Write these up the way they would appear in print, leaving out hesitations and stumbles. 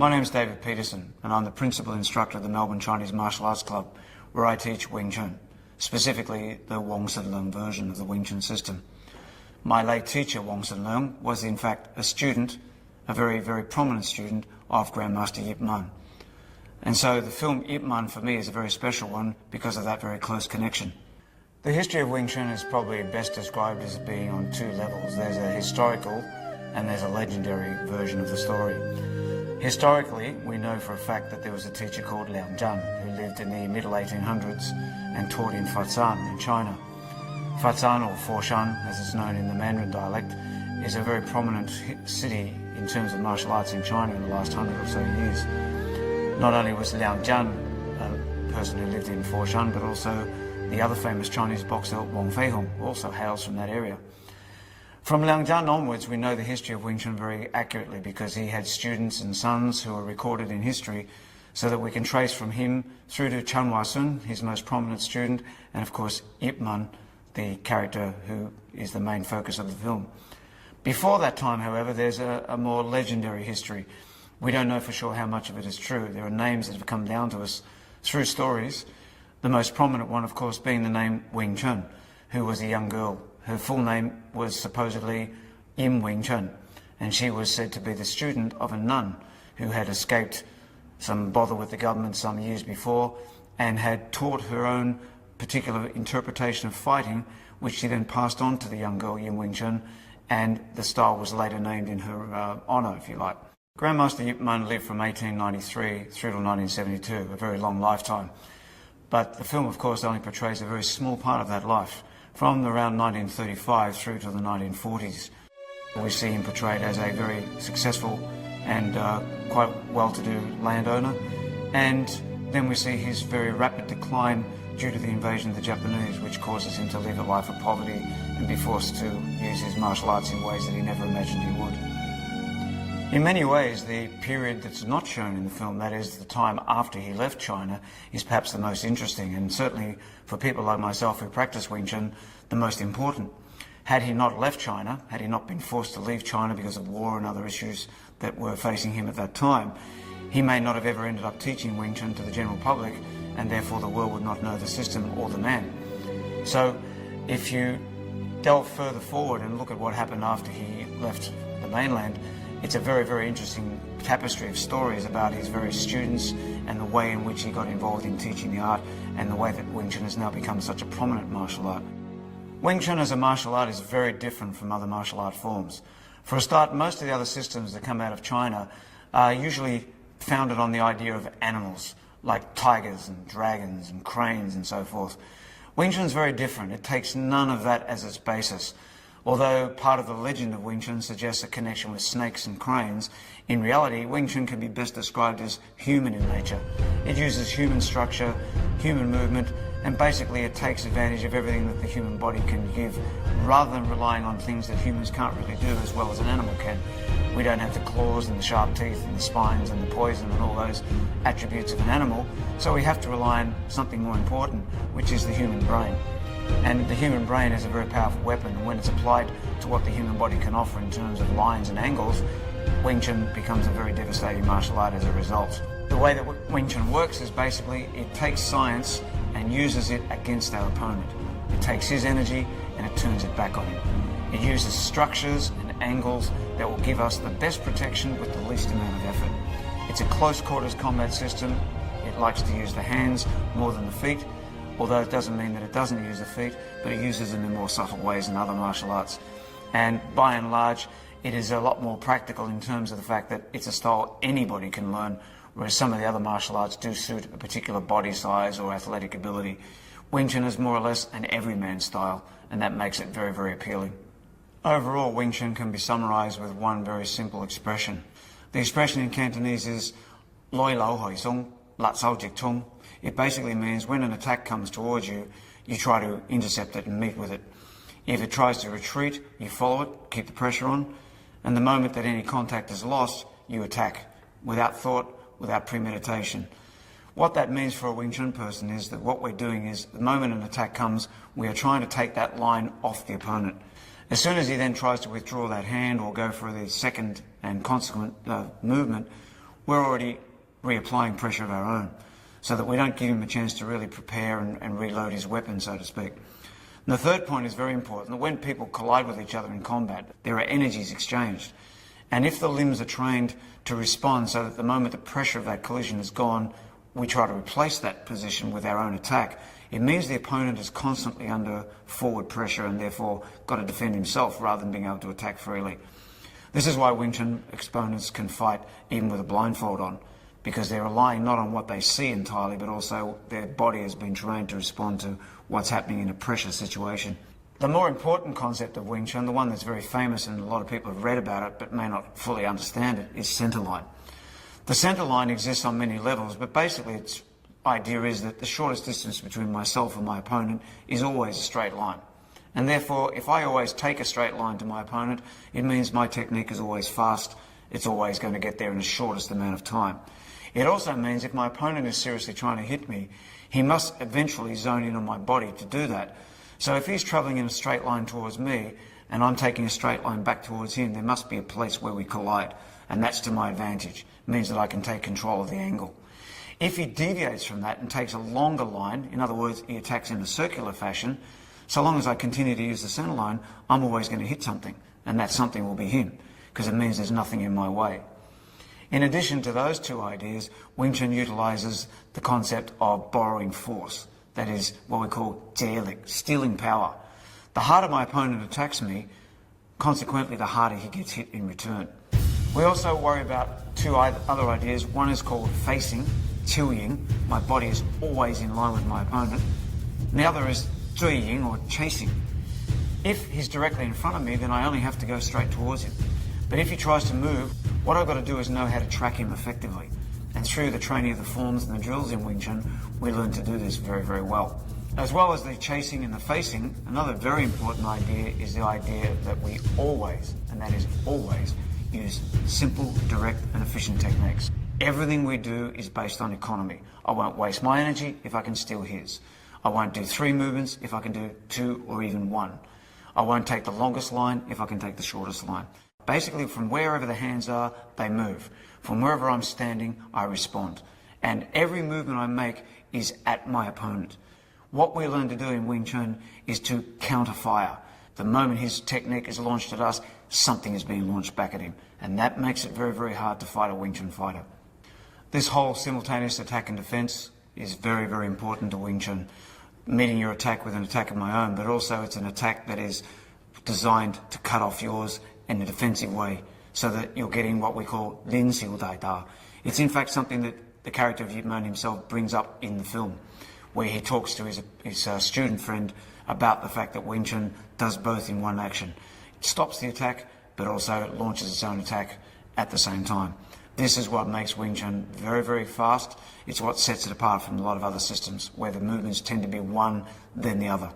My name is David Peterson, and I'm the principal instructor of the Melbourne Chinese Martial Arts Club, where I teach Wing Chun, specifically the Centerline version of the Wing Chun system. My late teacher, Centerline, was in fact a student, a very, very prominent student of Grandmaster Yip Man. And so the film Yip Man for me is a very special one because of that very close connection. The history of Wing Chun is probably best described as being on two levels. There's a historical and there's a legendary version of the story. Historically, we know for a fact that there was a teacher called Liang Zhan who lived in the middle 1800s and taught in Fuzhou in China. Fuzhou, or Foshan, as it's known in the Mandarin dialect, is a very prominent city in terms of martial arts in China in the last 100 or so years. Not only was Liang Zhan a person who lived in Foshan, but also the other famous Chinese boxer Wang Feihong also hails from that area. From Liang Zhan onwards, we know the history of Wing Chun very accurately because he had students and sons who are recorded in history, so that we can trace from him through to Chan Hua-sun, his most prominent student, and of course Yip Man, the character who is the main focus of the film. Before that time, however, there's a more legendary history. We don't know for sure how much of it is true. There are names that have come down to us through stories, the most prominent one, of course, being the name Wing Chun, who was a young girl. Her full name was supposedly Wing Chun, and she was said to be the student of a nun who had escaped some bother with the government some years before and had taught her own particular interpretation of fighting, which she then passed on to the young girl Wing Chun, and the style was later named in her honour, if you like. Grandmaster Yip Man lived from 1893 through to 1972, a very long lifetime. But the film, of course, only portrays a very small part of that life. From around 1935 through to the 1940s, we see him portrayed as a very successful and quite well-to-do landowner. And then we see his very rapid decline due to the invasion of the Japanese, which causes him to live a life of poverty and be forced to use his martial arts in ways that he never imagined he would. In many ways, the period that's not shown in the film, that is the time after he left China, is perhaps the most interesting, and certainly for people like myself who practice Wing Chun, the most important. Had he not left China, had he not been forced to leave China because of war and other issues that were facing him at that time, he may not have ever ended up teaching Wing Chun to the general public, and therefore the world would not know the system or the man. So if you delve further forward and look at what happened after he left the mainland, it's a very, very interesting tapestry of stories about his various students and the way in which he got involved in teaching the art and the way that Wing Chun has now become such a prominent martial art. Wing Chun as a martial art is very different from other martial art forms. For a start, most of the other systems that come out of China are usually founded on the idea of animals, like tigers and dragons and cranes and so forth. Wing Chun is very different. It takes none of that as its basis. Although part of the legend of Wing Chun suggests a connection with snakes and cranes, in reality, Wing Chun can be best described as human in nature. It uses human structure, human movement, and basically it takes advantage of everything that the human body can give, rather than relying on things that humans can't really do as well as an animal can. We don't have the claws and the sharp teeth and the spines and the poison and all those attributes of an animal, so we have to rely on something more important, which is the human brain. And the human brain is a very powerful weapon, and when it's applied to what the human body can offer in terms of lines and angles, Wing Chun becomes a very devastating martial art as a result. The way that Wing Chun works is basically it takes science and uses it against our opponent. It takes his energy and it turns it back on him. It uses structures and angles that will give us the best protection with the least amount of effort. It's a close quarters combat system. It likes to use the hands more than the feet, although it doesn't mean that it doesn't use the feet, but it uses them in more subtle ways than other martial arts. And by and large, it is a lot more practical in terms of the fact that it's a style anybody can learn, whereas some of the other martial arts do suit a particular body size or athletic ability. Wing Chun is more or less an everyman style, and that makes it very, very appealing. Overall, Wing Chun can be summarized with one very simple expression. The expression in Cantonese is Loi Lao Hoi Song, Lat Sao Jik Tung. It basically means when an attack comes towards you, you try to intercept it and meet with it. If it tries to retreat, you follow it, keep the pressure on, and the moment that any contact is lost, you attack, without thought, without premeditation. What that means for a Wing Chun person is that what we're doing is, the moment an attack comes, we are trying to take that line off the opponent. As soon as he then tries to withdraw that hand or go for the second and consequent movement, we're already reapplying pressure of our own, so that we don't give him a chance to really prepare and reload his weapon, so to speak. And the third point is very important. When people collide with each other in combat, there are energies exchanged. And if the limbs are trained to respond so that the moment the pressure of that collision is gone, we try to replace that position with our own attack, it means the opponent is constantly under forward pressure and therefore got to defend himself rather than being able to attack freely. This is why Wing Chun exponents can fight even with a blindfold on, because they're relying not on what they see entirely, but also their body has been trained to respond to what's happening in a pressure situation. The more important concept of Wing Chun, the one that's very famous and a lot of people have read about it but may not fully understand it, is Centerline. The Centerline exists on many levels, but basically its idea is that the shortest distance between myself and my opponent is always a straight line. And therefore, if I always take a straight line to my opponent, it means my technique is always fast, it's always going to get there in the shortest amount of time. It also means if my opponent is seriously trying to hit me, he must eventually zone in on my body to do that. So if he's travelling in a straight line towards me and I'm taking a straight line back towards him, there must be a place where we collide, and that's to my advantage. It means that I can take control of the angle. If he deviates from that and takes a longer line, in other words, he attacks in a circular fashion, so long as I continue to use the center line, I'm always going to hit something, and that something will be him, because it means there's nothing in my way. In addition to those two ideas, Wing Chun utilises the concept of borrowing force. That is what we call jialig, stealing power. The harder my opponent attacks me, consequently the harder he gets hit in return. We also worry about two other ideas. One is called facing, tilting. My body is always in line with my opponent. And the other is zhuiying, or chasing. If he's directly in front of me, then I only have to go straight towards him. But if he tries to move, what I've got to do is know how to track him effectively. And through the training of the forms and the drills in Wing Chun, we learn to do this very, very well. As well as the chasing and the facing, another very important idea is the idea that we always, and that is always, use simple, direct and efficient techniques. Everything we do is based on economy. I won't waste my energy if I can steal his. I won't do 3 movements if I can do 2 or even 1. I won't take the longest line if I can take the shortest line. Basically, from wherever the hands are, they move. From wherever I'm standing, I respond. And every movement I make is at my opponent. What we learn to do in Wing Chun is to counter fire. The moment his technique is launched at us, something is being launched back at him. And that makes it very, very hard to fight a Wing Chun fighter. This whole simultaneous attack and defense is very, very important to Wing Chun. Meeting your attack with an attack of my own, but also it's an attack that is designed to cut off yours in a defensive way, so that you're getting what we call Lin Xiu Dai Da. It's in fact something that the character of Yip Man himself brings up in the film, where he talks to his student friend about the fact that Wing Chun does both in one action. It stops the attack, but also launches its own attack at the same time. This is what makes Wing Chun very, very fast. It's what sets it apart from a lot of other systems, where the movements tend to be one, then the other.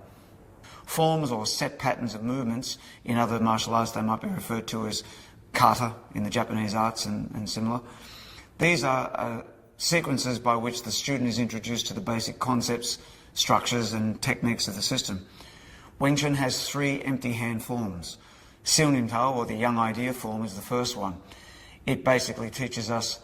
Forms or set patterns of movements in other martial arts, they might be referred to as kata in the Japanese arts and similar. These are sequences by which the student is introduced to the basic concepts, structures and techniques of the system. Wing Chun has 3 empty hand forms. Sil Nim Tao, or the young idea form, is the first one. It basically teaches us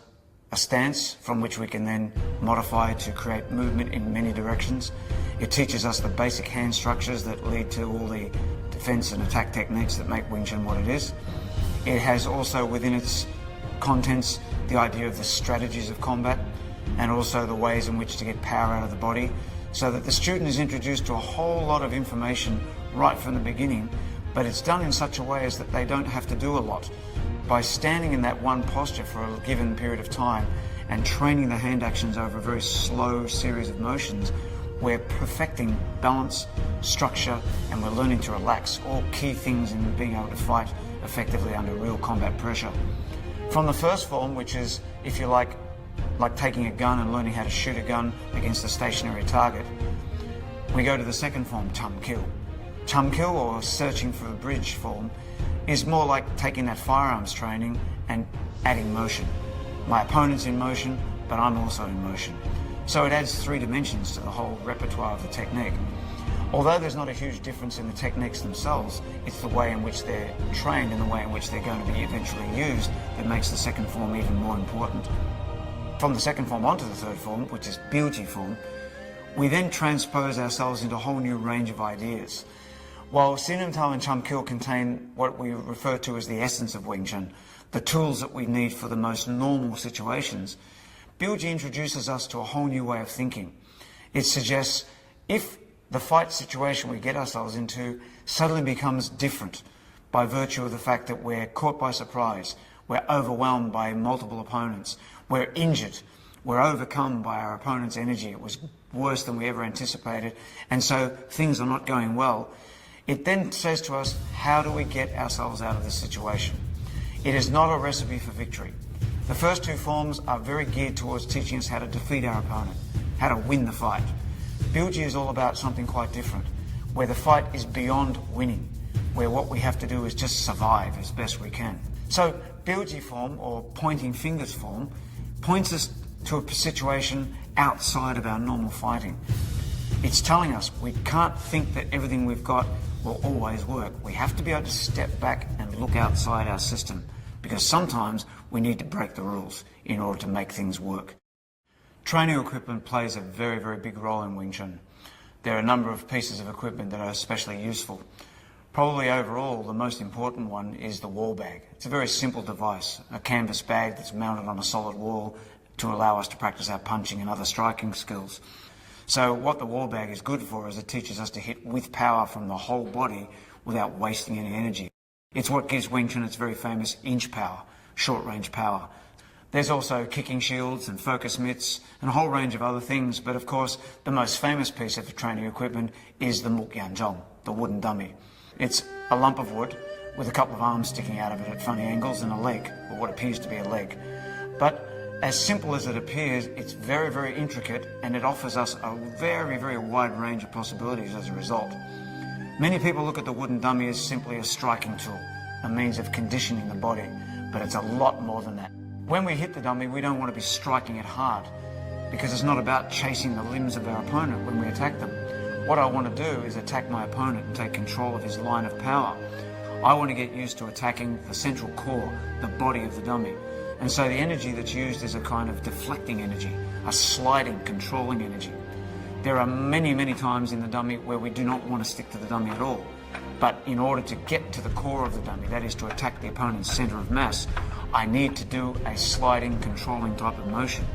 a stance from which we can then modify to create movement in many directions. It teaches us the basic hand structures that lead to all the defense and attack techniques that make Wing Chun what it is. It has also within its contents the idea of the strategies of combat and also the ways in which to get power out of the body, so that the student is introduced to a whole lot of information right from the beginning, but it's done in such a way as that they don't have to do a lot. By standing in that one posture for a given period of time and training the hand actions over a very slow series of motions, we're perfecting balance, structure, and we're learning to relax, all key things in being able to fight effectively under real combat pressure. From the first form, which is, if you like taking a gun and learning how to shoot a gun against a stationary target, we go to the second form, chum kill. Chum kill, or searching for a bridge form, is more like taking that firearms training and adding motion. My opponent's in motion, but I'm also in motion. So it adds 3 dimensions to the whole repertoire of the technique. Although there's not a huge difference in the techniques themselves, it's the way in which they're trained and the way in which they're going to be eventually used that makes the second form even more important. From the second form onto the third form, which is Bilji form, we then transpose ourselves into a whole new range of ideas. While Sinam Tao and Chum Kil contain what we refer to as the essence of Wing Chun, the tools that we need for the most normal situations, Bilji introduces us to a whole new way of thinking. It suggests if the fight situation we get ourselves into suddenly becomes different by virtue of the fact that we're caught by surprise, we're overwhelmed by multiple opponents, we're injured, we're overcome by our opponent's energy, it was worse than we ever anticipated, and so things are not going well, it then says to us, how do we get ourselves out of this situation? It is not a recipe for victory. The first two forms are very geared towards teaching us how to defeat our opponent, how to win the fight. Bilji is all about something quite different, where the fight is beyond winning, where what we have to do is just survive as best we can. So Bilji form, or pointing fingers form, points us to a situation outside of our normal fighting. It's telling us we can't think that everything we've got will always work. We have to be able to step back and look outside our system, because sometimes we need to break the rules in order to make things work. Training equipment plays a very, very big role in Wing Chun. There are a number of pieces of equipment that are especially useful. Probably overall, the most important one is the wall bag. It's a very simple device, a canvas bag that's mounted on a solid wall to allow us to practice our punching and other striking skills. So what the wall bag is good for is it teaches us to hit with power from the whole body without wasting any energy. It's what gives Wing Chun its very famous inch power, short-range power. There's also kicking shields and focus mitts and a whole range of other things, but of course the most famous piece of training equipment is the Mukyanjong, the wooden dummy. It's a lump of wood with a couple of arms sticking out of it at funny angles and a leg, or what appears to be a leg. But as simple as it appears, it's very, very intricate, and it offers us a very, very wide range of possibilities as a result. Many people look at the wooden dummy as simply a striking tool, a means of conditioning the body, but it's a lot more than that. When we hit the dummy, we don't want to be striking it hard, because it's not about chasing the limbs of our opponent when we attack them. What I want to do is attack my opponent and take control of his line of power. I want to get used to attacking the central core, the body of the dummy. And so the energy that's used is a kind of deflecting energy, a sliding, controlling energy. There are many, many times in the dummy where we do not want to stick to the dummy at all. But in order to get to the core of the dummy, that is to attack the opponent's center of mass, I need to do a sliding, controlling type of motion.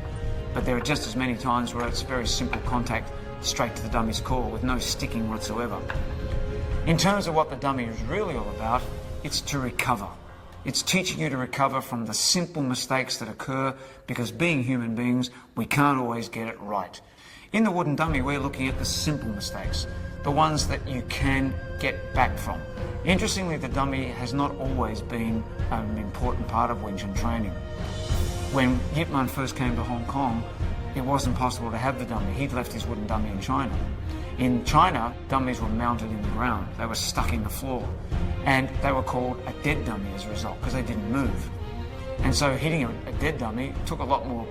But there are just as many times where it's very simple contact straight to the dummy's core with no sticking whatsoever. In terms of what the dummy is really all about, it's to recover. It's teaching you to recover from the simple mistakes that occur, because being human beings, we can't always get it right. In the wooden dummy, we're looking at the simple mistakes, the ones that you can get back from. Interestingly, the dummy has not always been an important part of Wing Chun training. When Yip Man first came to Hong Kong, it wasn't possible to have the dummy. He'd left his wooden dummy in China. In China, dummies were mounted in the ground. They were stuck in the floor. And they were called a dead dummy as a result, because they didn't move. And so hitting a dead dummy took a lot more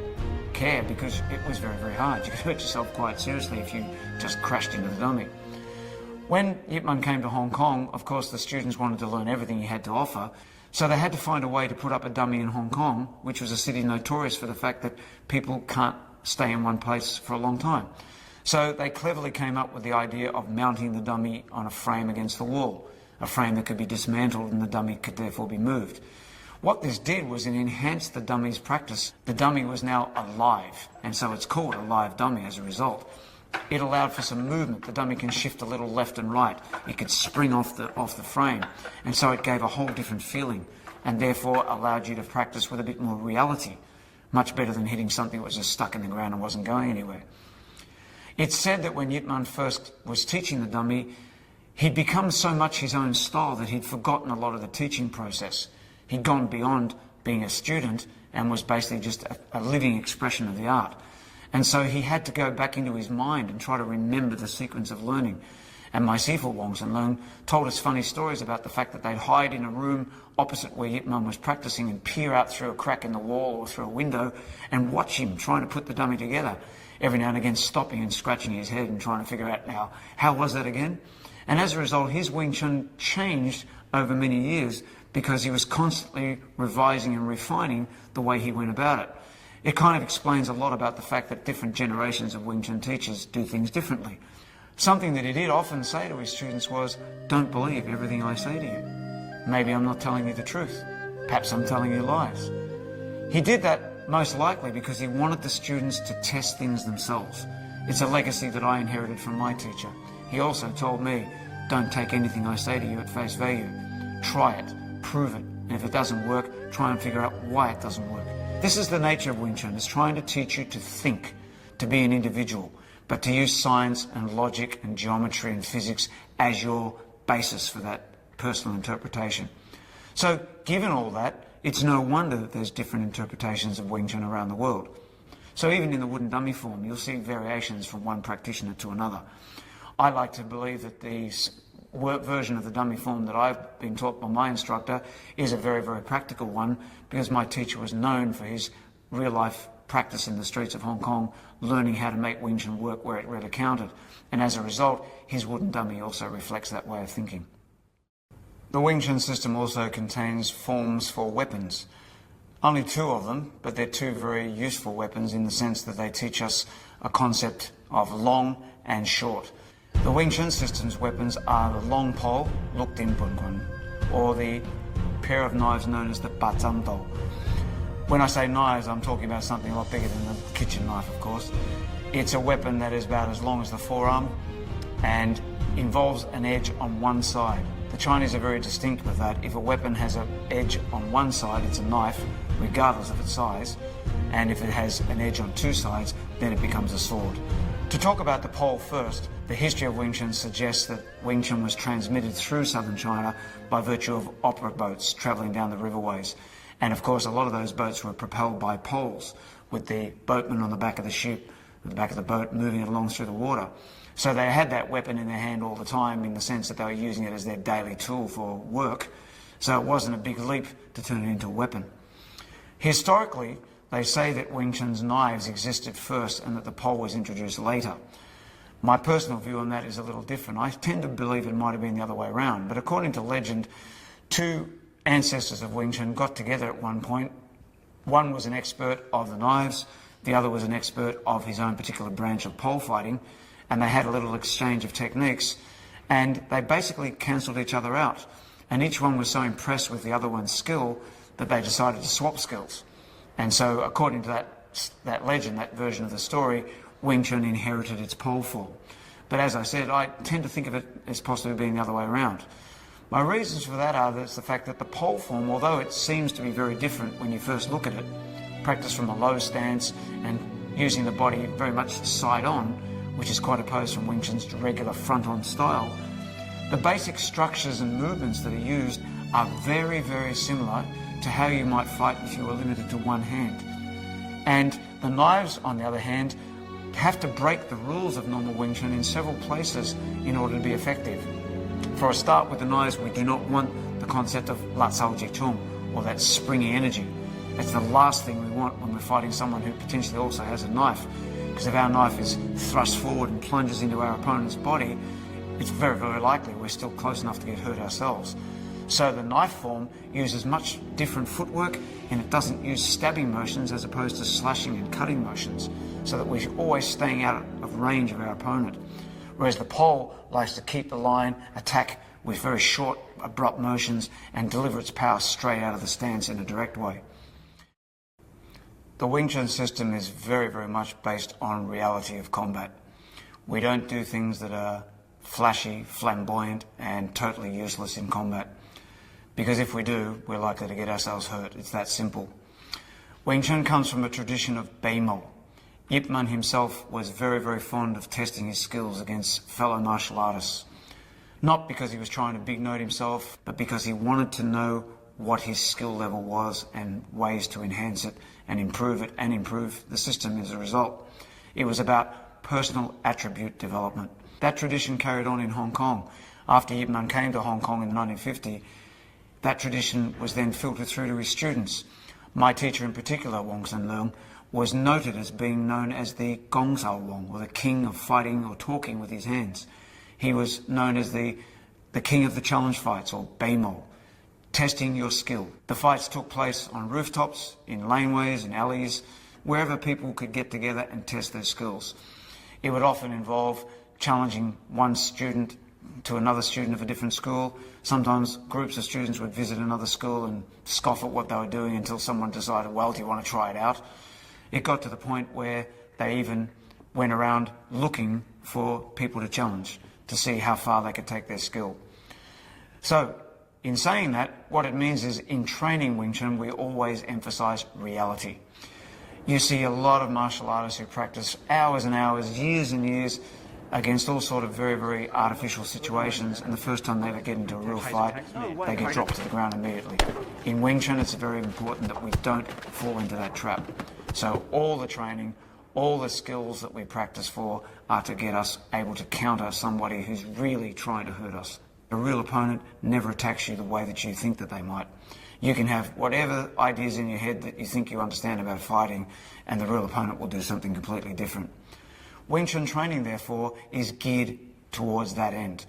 care, because it was very, very hard. You could hurt yourself quite seriously if you just crashed into the dummy. When Yip Man came to Hong Kong, of course, the students wanted to learn everything he had to offer. So they had to find a way to put up a dummy in Hong Kong, which was a city notorious for the fact that people can't stay in one place for a long time. So they cleverly came up with the idea of mounting the dummy on a frame against the wall, a frame that could be dismantled and the dummy could therefore be moved. What this did was it enhanced the dummy's practice. The dummy was now alive, and so it's called a live dummy as a result. It allowed for some movement. The dummy can shift a little left and right. It could spring off the frame, and so it gave a whole different feeling, and therefore allowed you to practice with a bit more reality, much better than hitting something that was just stuck in the ground and wasn't going anywhere. It's said that when Yip Man first was teaching the dummy, he'd become so much his own style that he'd forgotten a lot of the teaching process. He'd gone beyond being a student and was basically just a living expression of the art. And so he had to go back into his mind and try to remember the sequence of learning. And my Sifu Wong Sun Leung told us funny stories about the fact that they'd hide in a room opposite where Yip Man was practicing and peer out through a crack in the wall or through a window and watch him trying to put the dummy together. every now and again stopping and scratching his head and trying to figure out, now, how was that again? And as a result, his Wing Chun changed over many years because he was constantly revising and refining the way he went about it. It kind of explains a lot about the fact that different generations of Wing Chun teachers do things differently. Something that he did often say to his students was, don't believe everything I say to you. Maybe I'm not telling you the truth. Perhaps I'm telling you lies. He did that most likely because he wanted the students to test things themselves. It's a legacy that I inherited from my teacher. He also told me, don't take anything I say to you at face value. Try it, prove it, and if it doesn't work, try and figure out why it doesn't work. This is the nature of Wing Chun. It's trying to teach you to think, to be an individual, but to use science and logic and geometry and physics as your basis for that personal interpretation. So, given all that, it's no wonder that there's different interpretations of Wing Chun around the world. So even in the wooden dummy form, you'll see variations from one practitioner to another. I like to believe that the version of the dummy form that I've been taught by my instructor is a very, very practical one, because my teacher was known for his real-life practice in the streets of Hong Kong, learning how to make Wing Chun work where it really counted. And as a result, his wooden dummy also reflects that way of thinking. The Wing Chun system also contains forms for weapons. Only 2 of them, but they're 2 very useful weapons in the sense that they teach us a concept of long and short. The Wing Chun system's weapons are the long pole, Luk Din Bun Kun, or the pair of knives known as the Ba Zam Do. When I say knives, I'm talking about something a lot bigger than a kitchen knife, of course. It's a weapon that is about as long as the forearm and involves an edge on one side. The Chinese are very distinct with that. If a weapon has an edge on one side, it's a knife, regardless of its size. And if it has an edge on 2 sides, then it becomes a sword. To talk about the pole first, the history of Wing Chun suggests that Wing Chun was transmitted through southern China by virtue of opera boats travelling down the riverways. And of course, a lot of those boats were propelled by poles, with the boatman on the back of the ship, the back of the boat, moving it along through the water. So they had that weapon in their hand all the time, in the sense that they were using it as their daily tool for work. So it wasn't a big leap to turn it into a weapon. Historically, they say that Wing Chun's knives existed first and that the pole was introduced later. My personal view on that is a little different. I tend to believe it might have been the other way around, but according to legend, 2 ancestors of Wing Chun got together at one point. One was an expert of the knives, the other was an expert of his own particular branch of pole fighting, and they had a little exchange of techniques, and they basically cancelled each other out. And each one was so impressed with the other one's skill that they decided to swap skills. And so, according to that legend, that version of the story, Wing Chun inherited its pole form. But as I said, I tend to think of it as possibly being the other way around. My reasons for that are the fact that the pole form, although it seems to be very different when you first look at it, practiced from a low stance and using the body very much side on, which is quite opposed from Wing Chun's regular front-on style, the basic structures and movements that are used are very, very similar to how you might fight if you were limited to one hand. And the knives, on the other hand, have to break the rules of normal Wing Chun in several places in order to be effective. For a start, with the knives, we do not want the concept of La Cao Ji Tung, or that springy energy. It's the last thing we want when we're fighting someone who potentially also has a knife. Because if our knife is thrust forward and plunges into our opponent's body, it's very, very likely we're still close enough to get hurt ourselves. So the knife form uses much different footwork, and it doesn't use stabbing motions as opposed to slashing and cutting motions, so that we're always staying out of range of our opponent. Whereas the pole likes to keep the line, attack with very short, abrupt motions, and deliver its power straight out of the stance in a direct way. The Wing Chun system is very, very much based on reality of combat. We don't do things that are flashy, flamboyant, and totally useless in combat. Because if we do, we're likely to get ourselves hurt. It's that simple. Wing Chun comes from a tradition of Beimo. Yip Man himself was very, very fond of testing his skills against fellow martial artists. Not because he was trying to big note himself, but because he wanted to know what his skill level was and ways to enhance it and improve it and improve the system as a result. It was about personal attribute development. That tradition carried on in Hong Kong. After Yip Man came to Hong Kong in 1950, that tradition was then filtered through to his students. My teacher in particular, Wong Sun Leung, was noted as being known as the Gongsao Wong, or the king of fighting or talking with his hands. He was known as the king of the challenge fights, or Beimo, testing your skill. The fights took place on rooftops, in laneways, in alleys, wherever people could get together and test their skills. It would often involve challenging one student to another student of a different school. Sometimes groups of students would visit another school and scoff at what they were doing until someone decided, well, do you want to try it out? It got to the point where they even went around looking for people to challenge, to see how far they could take their skill. So, in saying that, what it means is in training Wing Chun, we always emphasise reality. You see a lot of martial artists who practice hours and hours, years and years, against all sort of very, very artificial situations, and the first time they ever get into a real fight, they get dropped to the ground immediately. In Wing Chun, it's very important that we don't fall into that trap. So all the training, all the skills that we practice for are to get us able to counter somebody who's really trying to hurt us. A real opponent never attacks you the way that you think that they might. You can have whatever ideas in your head that you think you understand about fighting, and the real opponent will do something completely different. Wing Chun training, therefore, is geared towards that end.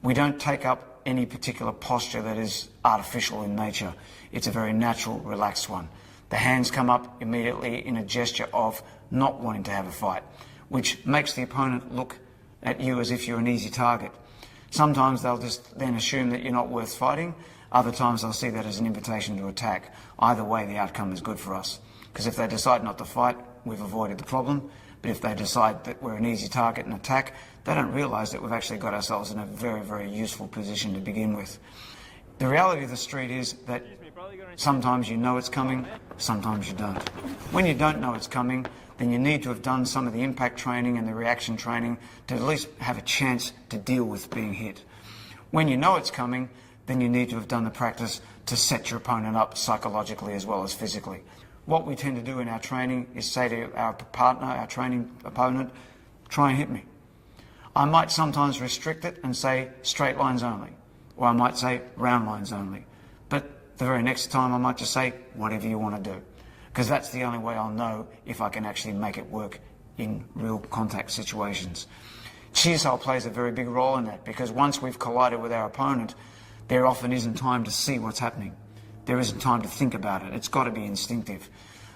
We don't take up any particular posture that is artificial in nature. It's a very natural, relaxed one. The hands come up immediately in a gesture of not wanting to have a fight, which makes the opponent look at you as if you're an easy target. Sometimes they'll just then assume that you're not worth fighting. Other times they'll see that as an invitation to attack. Either way, the outcome is good for us. Because if they decide not to fight, we've avoided the problem. But if they decide that we're an easy target and attack, they don't realise that we've actually got ourselves in a very, very useful position to begin with. The reality of the street is that sometimes you know it's coming, sometimes you don't. When you don't know it's coming, then you need to have done some of the impact training and the reaction training to at least have a chance to deal with being hit. When you know it's coming, then you need to have done the practice to set your opponent up psychologically as well as physically. What we tend to do in our training is say to our partner, our training opponent, try and hit me. I might sometimes restrict it and say straight lines only, or I might say round lines only. But the very next time I might just say whatever you want to do, because that's the only way I'll know if I can actually make it work in real contact situations. Chisao plays a very big role in that, because once we've collided with our opponent, there often isn't time to see what's happening. There isn't time to think about it. It's got to be instinctive.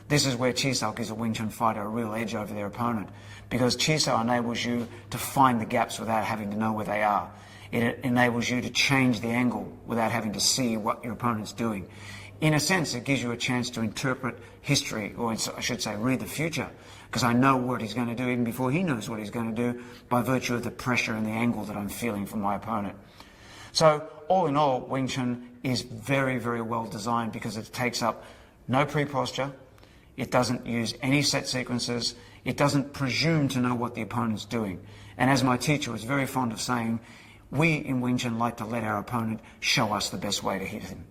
This is where Chisao gives a Wing Chun fighter a real edge over their opponent, because Chisao enables you to find the gaps without having to know where they are. It enables you to change the angle without having to see what your opponent's doing. In a sense, it gives you a chance to interpret history, or I should say read the future, because I know what he's going to do even before he knows what he's going to do by virtue of the pressure and the angle that I'm feeling from my opponent. So all in all, Wing Chun is very, very well designed because it takes up no pre-posture, it doesn't use any set sequences, it doesn't presume to know what the opponent's doing. And as my teacher was very fond of saying, we in Wing Chun like to let our opponent show us the best way to hit him.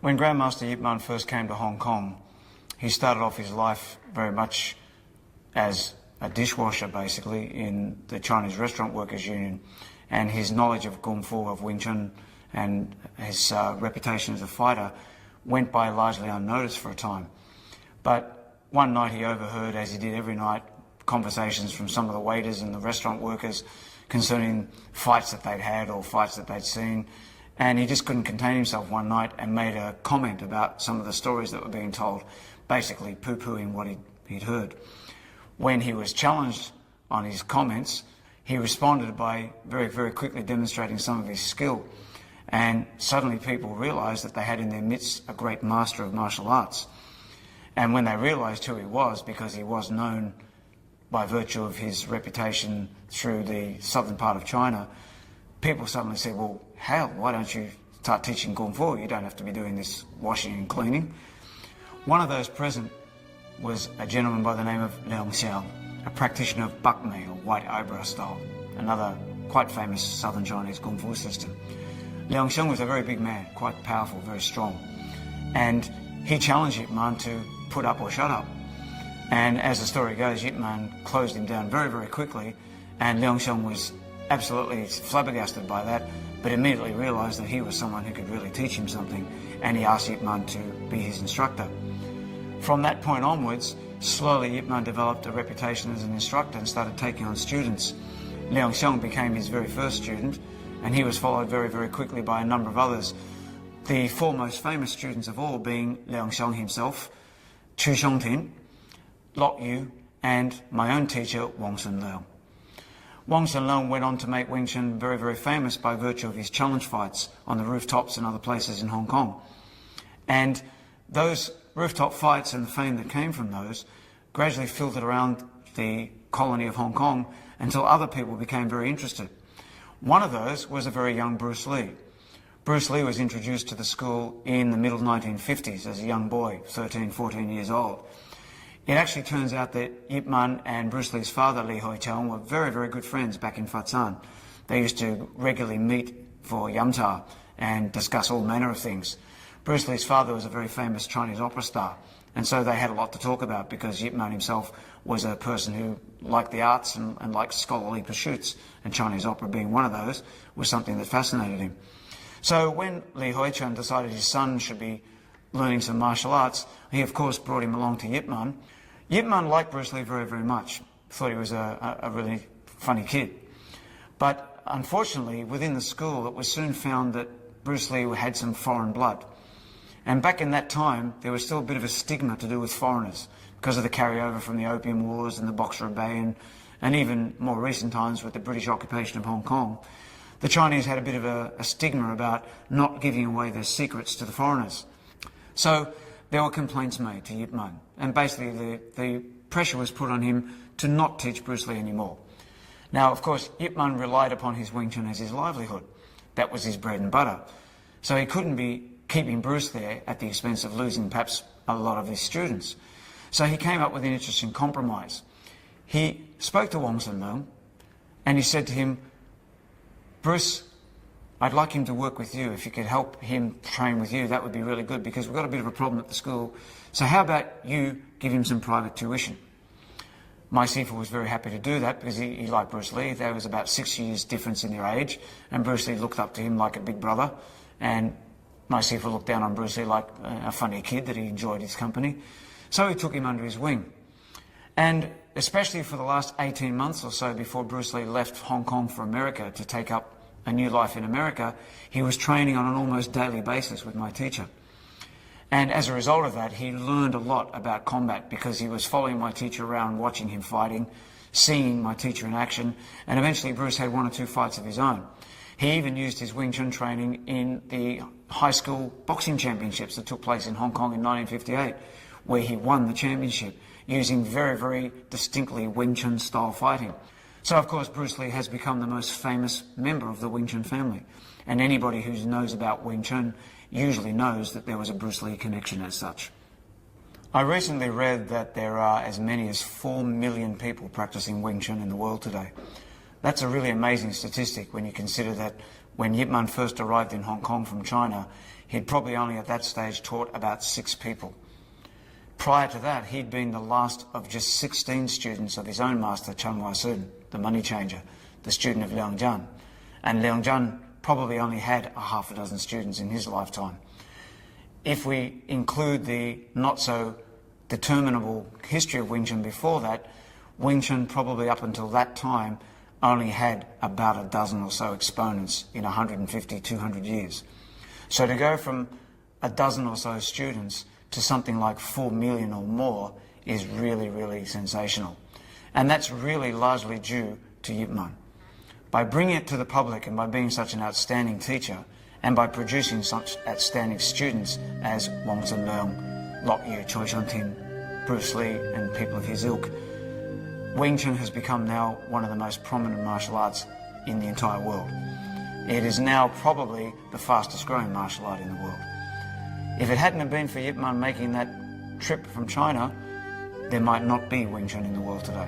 When Grandmaster Yip Man first came to Hong Kong, he started off his life very much as a dishwasher, basically, in the Chinese Restaurant Workers Union. And his knowledge of Kung Fu, of Wing Chun, and his reputation as a fighter went by largely unnoticed for a time. But one night he overheard, as he did every night, conversations from some of the waiters and the restaurant workers concerning fights that they'd had or fights that they'd seen. And he just couldn't contain himself one night and made a comment about some of the stories that were being told, basically poo-pooing what he'd heard. When he was challenged on his comments, he responded by very, very quickly demonstrating some of his skill. And suddenly people realised that they had in their midst a great master of martial arts. And when they realised who he was, because he was known by virtue of his reputation through the southern part of China, people suddenly said, well, hell, why don't you start teaching Kung Fu? You don't have to be doing this washing and cleaning. One of those present was a gentleman by the name of Leung Xiao, a practitioner of Bak Mei, or white eyebrow style, another quite famous southern Chinese Kung Fu system. Leung Xiao was a very big man, quite powerful, very strong. And he challenged Yip Man to put up or shut up. And as the story goes, Yip Man closed him down very, very quickly, and Leung Xiao was absolutely flabbergasted by that, but immediately realised that he was someone who could really teach him something, and he asked Yip Man to be his instructor. From that point onwards, slowly Yip Man developed a reputation as an instructor and started taking on students. Liang Xiong became his very first student, and he was followed very, very quickly by a number of others. The four most famous students of all being Liang Xiong himself, Chu Xiongtin, Lok Yu, and my own teacher, Wong Sun Leung. Wong Sun Leung went on to make Wing Chun very, very famous by virtue of his challenge fights on the rooftops and other places in Hong Kong. And those rooftop fights and the fame that came from those gradually filtered around the colony of Hong Kong until other people became very interested. One of those was a very young Bruce Lee. Bruce Lee was introduced to the school in the middle 1950s as a young boy, 13, 14 years old. It actually turns out that Yip Man and Bruce Lee's father, Li Hoi-chung, were very, very good friends back in Fatsan. They used to regularly meet for yamcha and discuss all manner of things. Bruce Lee's father was a very famous Chinese opera star, and so they had a lot to talk about because Yip Man himself was a person who liked the arts and liked scholarly pursuits, and Chinese opera being one of those was something that fascinated him. So when Li Hoi-chung decided his son should be learning some martial arts, he of course brought him along to Yip Man. Yip Man liked Bruce Lee very, very much, thought he was a really funny kid. But unfortunately, within the school, it was soon found that Bruce Lee had some foreign blood. And back in that time, there was still a bit of a stigma to do with foreigners because of the carryover from the Opium Wars and the Boxer Rebellion, and even more recent times with the British occupation of Hong Kong. The Chinese had a bit of a stigma about not giving away their secrets to the foreigners. So there were complaints made to Yip Man, and basically the pressure was put on him to not teach Bruce Lee anymore. Now, of course, Yip Man relied upon his Wing Chun as his livelihood. That was his bread and butter. So he couldn't be keeping Bruce there at the expense of losing perhaps a lot of his students. So he came up with an interesting compromise. He spoke to Wong Sun Leung, and he said to him, "Bruce, I'd like him to work with you. If you could help him train with you, that would be really good because we've got a bit of a problem at the school. So how about you give him some private tuition?" My Sifu was very happy to do that because he liked Bruce Lee. There was about 6 years difference in their age, and Bruce Lee looked up to him like a big brother, and my Sifu looked down on Bruce Lee like a funny kid that he enjoyed his company. So he took him under his wing. And especially for the last 18 months or so before Bruce Lee left Hong Kong for America to take up a new life in America, he was training on an almost daily basis with my teacher. And as a result of that, he learned a lot about combat because he was following my teacher around, watching him fighting, seeing my teacher in action, and eventually Bruce had 1 or 2 fights of his own. He even used his Wing Chun training in the high school boxing championships that took place in Hong Kong in 1958, where he won the championship using very, very distinctly Wing Chun style fighting. So, of course, Bruce Lee has become the most famous member of the Wing Chun family. And anybody who knows about Wing Chun usually knows that there was a Bruce Lee connection as such. I recently read that there are as many as 4 million people practicing Wing Chun in the world today. That's a really amazing statistic when you consider that when Yip Man first arrived in Hong Kong from China, he'd probably only at that stage taught about 6 people. Prior to that, he'd been the last of just 16 students of his own master, Chang Hua-sun, the money changer, the student of Liang Zhan. And Liang Zhan probably only had a half a dozen students in his lifetime. If we include the not so determinable history of Wing Chun before that, Wing Chun probably up until that time only had about a dozen or so exponents in 150, 200 years. So to go from a dozen or so students to something like 4 million or more is really, really sensational. And that's really largely due to Yip Man. By bringing it to the public and by being such an outstanding teacher and by producing such outstanding students as Wong Sun Leung, Lok Yu, Choi Shun-tin, Bruce Lee and people of his ilk, Wing Chun has become now one of the most prominent martial arts in the entire world. It is now probably the fastest growing martial art in the world. If it hadn't have been for Yip Man making that trip from China, there might not be Wing Chun in the world today.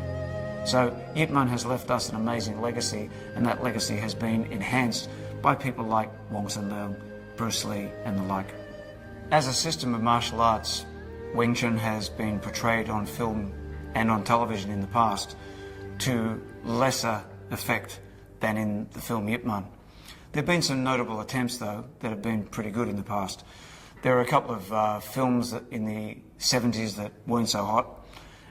So Yip Man has left us an amazing legacy, and that legacy has been enhanced by people like Wong Sun Leung, Bruce Lee and the like. As a system of martial arts, Wing Chun has been portrayed on film and on television in the past to lesser effect than in the film Yip Man. There have been some notable attempts, though, that have been pretty good in the past. There were a couple of films in the 70s that weren't so hot,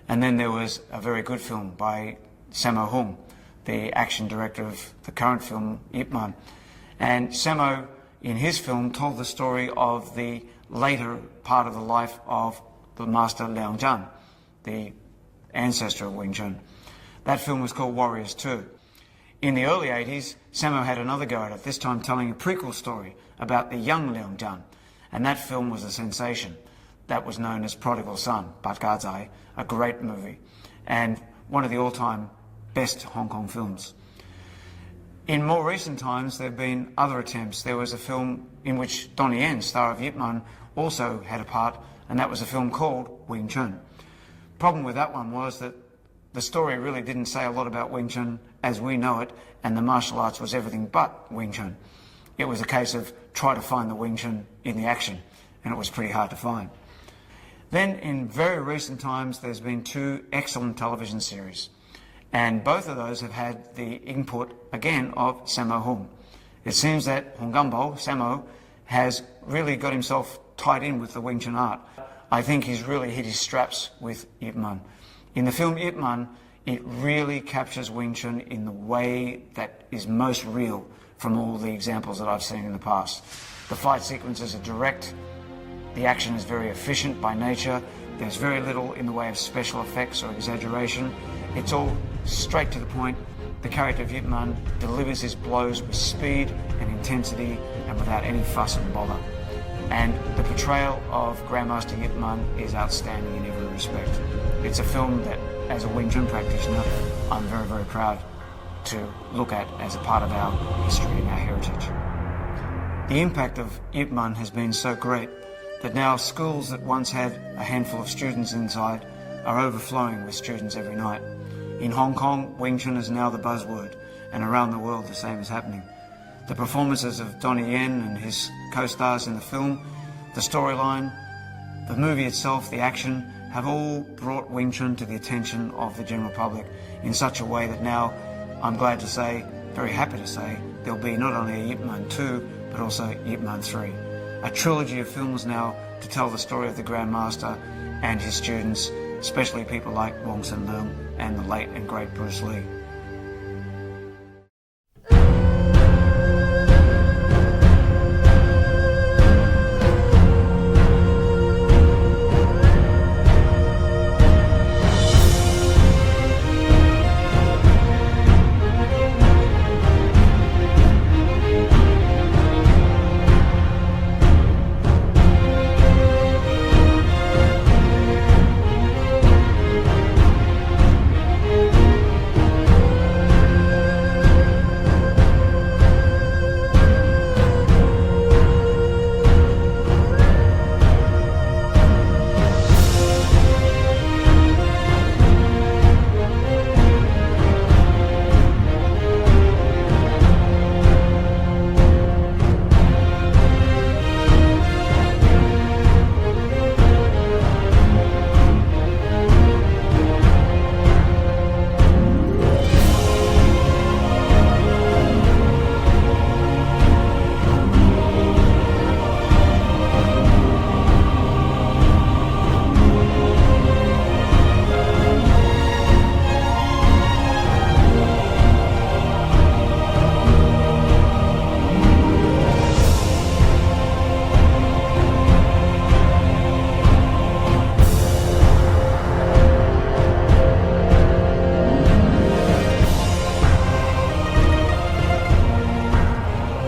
and then there was a very good film by Sammo Hung, the action director of the current film Yip Man. And Sammo, in his film, told the story of the later part of the life of the master Liang Zhan, the ancestor of Wing Chun. That film was called Warriors 2. In the early 80s, Sammo had another go at it, this time telling a prequel story about the young Liang Zhan, and that film was a sensation. That was known as Prodigal Son, Bat Gazai, a great movie, and one of the all-time best Hong Kong films. In more recent times, there have been other attempts. There was a film in which Donnie Yen, star of Yip Man, also had a part, and that was a film called Wing Chun. Problem with that one was that the story really didn't say a lot about Wing Chun as we know it, and the martial arts was everything but Wing Chun. It was a case of try to find the Wing Chun in the action, and it was pretty hard to find. Then, in very recent times, there's been 2 excellent television series, and both of those have had the input, again, of Sammo Hung. It seems that Hung Gumbo, Sammo, has really got himself tied in with the Wing Chun art. I think he's really hit his straps with Yip Man. In the film Yip Man, it really captures Wing Chun in the way that is most real from all the examples that I've seen in the past. The fight sequences are direct, the action is very efficient by nature, there's very little in the way of special effects or exaggeration. It's all straight to the point. The character of Yip Man delivers his blows with speed and intensity and without any fuss and bother. And the portrayal of Grandmaster Yip Man is outstanding in every respect. It's a film that, as a Wing Chun practitioner, I'm very, very proud to look at as a part of our history and our heritage. The impact of Yip Man has been so great that now schools that once had a handful of students inside are overflowing with students every night. In Hong Kong, Wing Chun is now the buzzword, and around the world the same is happening. The performances of Donnie Yen and his co-stars in the film, the storyline, the movie itself, the action, have all brought Wing Chun to the attention of the general public in such a way that now, I'm glad to say, very happy to say, there'll be not only a Yip Man 2, but also Yip Man 3. A trilogy of films now to tell the story of the Grand Master and his students, especially people like Wong Sin Leung and the late and great Bruce Lee.